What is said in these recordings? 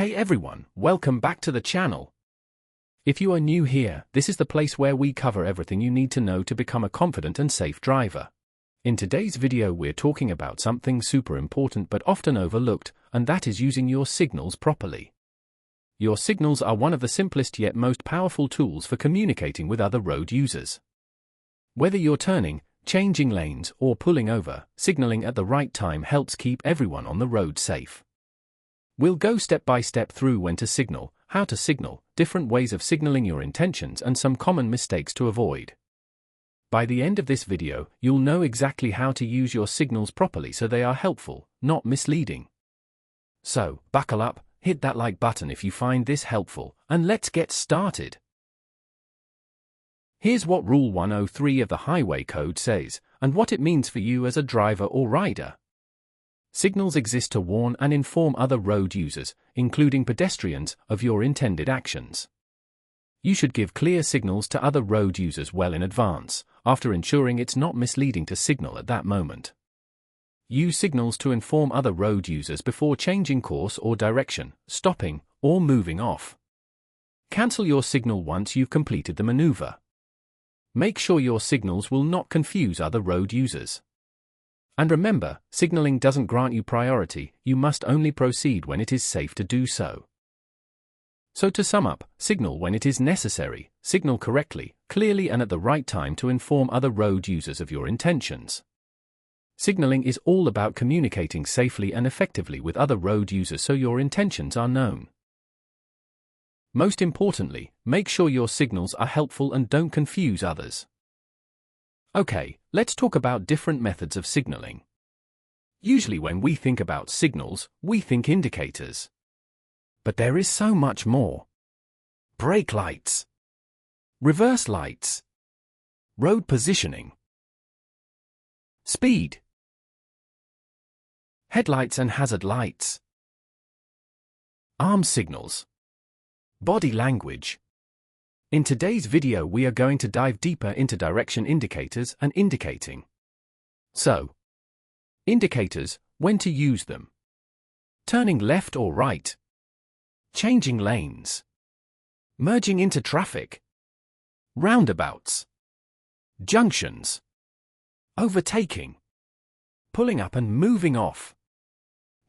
Hey everyone, welcome back to the channel. If you are new here, this is the place where we cover everything you need to know to become a confident and safe driver. In today's video we're talking about something super important but often overlooked, and that is using your signals properly. Your signals are one of the simplest yet most powerful tools for communicating with other road users. Whether you're turning, changing lanes, or pulling over, signaling at the right time helps keep everyone on the road safe. We'll go step by step through when to signal, how to signal, different ways of signaling your intentions, and some common mistakes to avoid. By the end of this video, you'll know exactly how to use your signals properly so they are helpful, not misleading. So, buckle up, hit that like button if you find this helpful, and let's get started. Here's what Rule 103 of the Highway Code says, and what it means for you as a driver or rider. Signals exist to warn and inform other road users, including pedestrians, of your intended actions. You should give clear signals to other road users well in advance, after ensuring it's not misleading to signal at that moment. Use signals to inform other road users before changing course or direction, stopping, or moving off. Cancel your signal once you've completed the maneuver. Make sure your signals will not confuse other road users. And remember, signaling doesn't grant you priority, you must only proceed when it is safe to do so. So to sum up, signal when it is necessary, signal correctly, clearly and at the right time to inform other road users of your intentions. Signaling is all about communicating safely and effectively with other road users so your intentions are known. Most importantly, make sure your signals are helpful and don't confuse others. Okay, let's talk about different methods of signaling. Usually when we think about signals, we think indicators. But there is so much more. Brake lights, reverse lights, road positioning, speed, headlights and hazard lights, arm signals, body language. In today's video we are going to dive deeper into direction indicators and indicating. So, indicators, when to use them. Turning left or right. Changing lanes. Merging into traffic. Roundabouts. Junctions. Overtaking. Pulling up and moving off.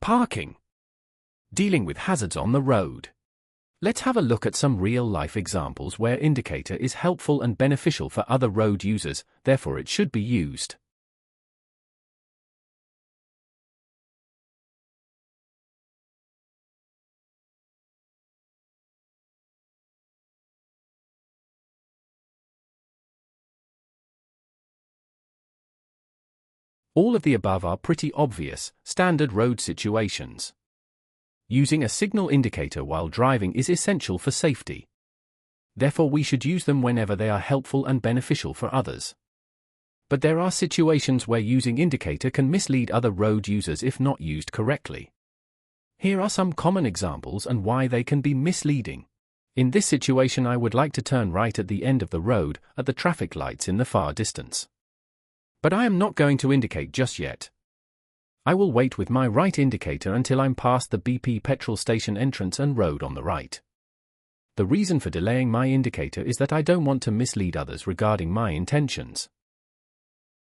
Parking. Dealing with hazards on the road. Let's have a look at some real-life examples where indicator is helpful and beneficial for other road users, therefore it should be used. All of the above are pretty obvious, standard road situations. Using a signal indicator while driving is essential for safety. Therefore we should use them whenever they are helpful and beneficial for others. But there are situations where using indicator can mislead other road users if not used correctly. Here are some common examples and why they can be misleading. In this situation I would like to turn right at the end of the road, at the traffic lights in the far distance. But I am not going to indicate just yet. I will wait with my right indicator until I'm past the BP petrol station entrance and road on the right. The reason for delaying my indicator is that I don't want to mislead others regarding my intentions.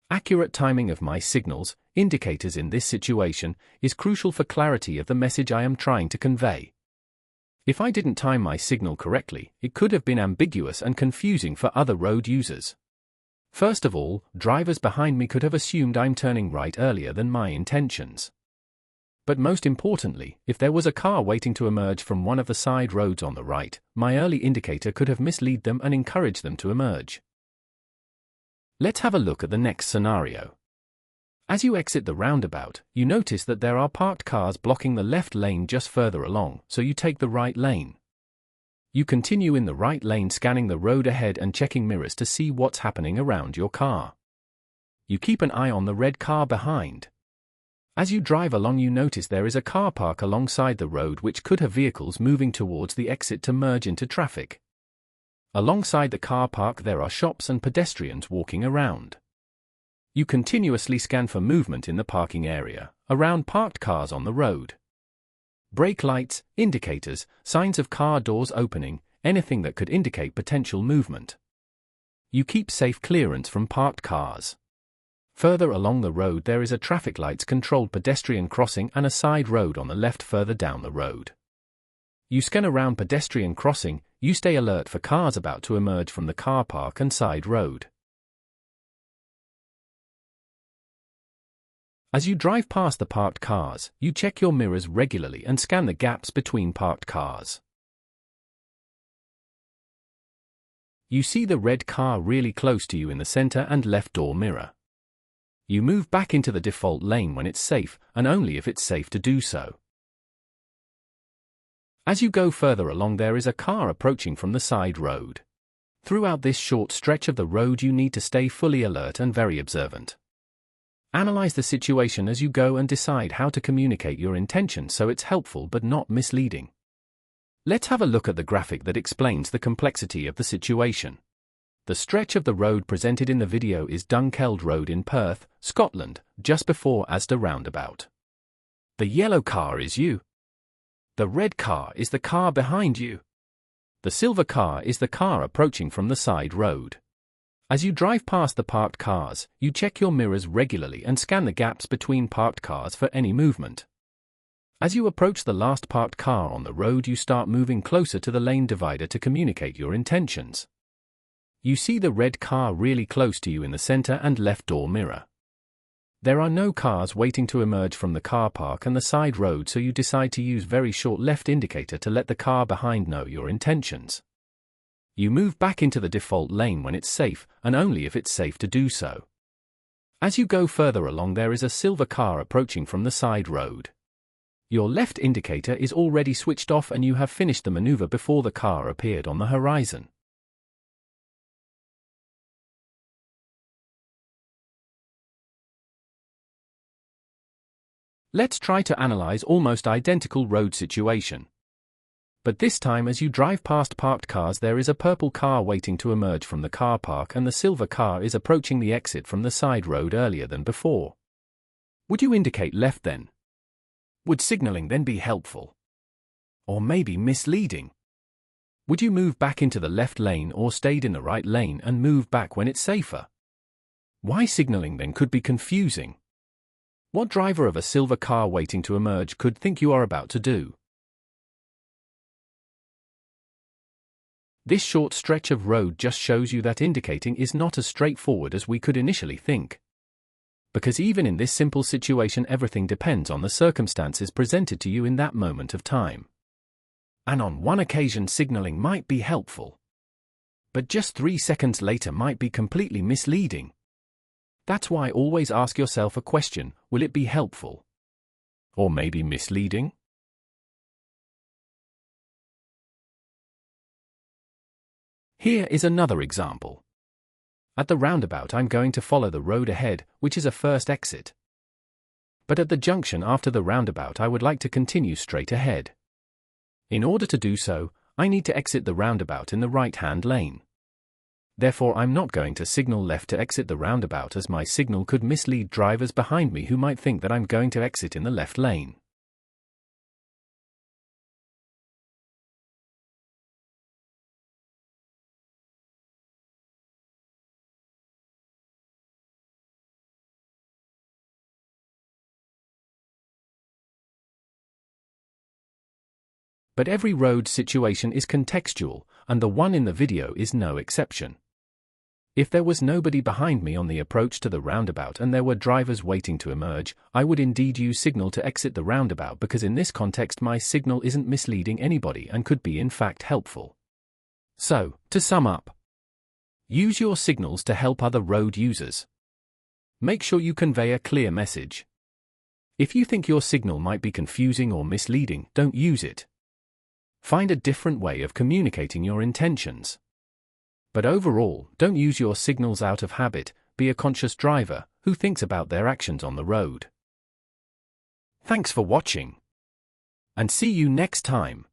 Accurate timing of my signals, indicators in this situation, is crucial for clarity of the message I am trying to convey. If I didn't time my signal correctly, it could have been ambiguous and confusing for other road users. First of all, drivers behind me could have assumed I'm turning right earlier than my intentions. But most importantly, if there was a car waiting to emerge from one of the side roads on the right, my early indicator could have misled them and encouraged them to emerge. Let's have a look at the next scenario. As you exit the roundabout, you notice that there are parked cars blocking the left lane just further along, so you take the right lane. You continue in the right lane, scanning the road ahead and checking mirrors to see what's happening around your car. You keep an eye on the red car behind. As you drive along you notice there is a car park alongside the road which could have vehicles moving towards the exit to merge into traffic. Alongside the car park there are shops and pedestrians walking around. You continuously scan for movement in the parking area, around parked cars on the road. Brake lights, indicators, signs of car doors opening, anything that could indicate potential movement. You keep safe clearance from parked cars. Further along the road there is a traffic lights controlled pedestrian crossing and a side road on the left further down the road. You scan around pedestrian crossing, you stay alert for cars about to emerge from the car park and side road. As you drive past the parked cars, you check your mirrors regularly and scan the gaps between parked cars. You see the red car really close to you in the center and left door mirror. You move back into the default lane when it's safe, and only if it's safe to do so. As you go further along there is a car approaching from the side road. Throughout this short stretch of the road you need to stay fully alert and very observant. Analyze the situation as you go and decide how to communicate your intention so it's helpful but not misleading. Let's have a look at the graphic that explains the complexity of the situation. The stretch of the road presented in the video is Dunkeld Road in Perth, Scotland, just before Asda Roundabout. The yellow car is you. The red car is the car behind you. The silver car is the car approaching from the side road. As you drive past the parked cars, you check your mirrors regularly and scan the gaps between parked cars for any movement. As you approach the last parked car on the road you start moving closer to the lane divider to communicate your intentions. You see the red car really close to you in the center and left door mirror. There are no cars waiting to emerge from the car park and the side road, so you decide to use very short left indicator to let the car behind know your intentions. You move back into the default lane when it's safe, and only if it's safe to do so. As you go further along there is a silver car approaching from the side road. Your left indicator is already switched off and you have finished the maneuver before the car appeared on the horizon. Let's try to analyze almost identical road situation. But this time as you drive past parked cars there is a purple car waiting to emerge from the car park and the silver car is approaching the exit from the side road earlier than before. Would you indicate left then? Would signaling then be helpful? Or maybe misleading? Would you move back into the left lane or stayed in the right lane and move back when it's safer? Why signaling then could be confusing? What driver of a silver car waiting to emerge could think you are about to do? This short stretch of road just shows you that indicating is not as straightforward as we could initially think. Because even in this simple situation everything depends on the circumstances presented to you in that moment of time. And on one occasion signaling might be helpful. But just 3 seconds later might be completely misleading. That's why always ask yourself a question, will it be helpful? Or maybe misleading? Here is another example. At the roundabout I'm going to follow the road ahead, which is a first exit. But at the junction after the roundabout I would like to continue straight ahead. In order to do so, I need to exit the roundabout in the right-hand lane. Therefore I'm not going to signal left to exit the roundabout as my signal could mislead drivers behind me who might think that I'm going to exit in the left lane. But every road situation is contextual, and the one in the video is no exception. If there was nobody behind me on the approach to the roundabout and there were drivers waiting to emerge, I would indeed use signal to exit the roundabout because in this context my signal isn't misleading anybody and could be in fact helpful. So, to sum up, use your signals to help other road users. Make sure you convey a clear message. If you think your signal might be confusing or misleading, don't use it. Find a different way of communicating your intentions. But overall, don't use your signals out of habit, be a conscious driver who thinks about their actions on the road. Thanks for watching. And see you next time.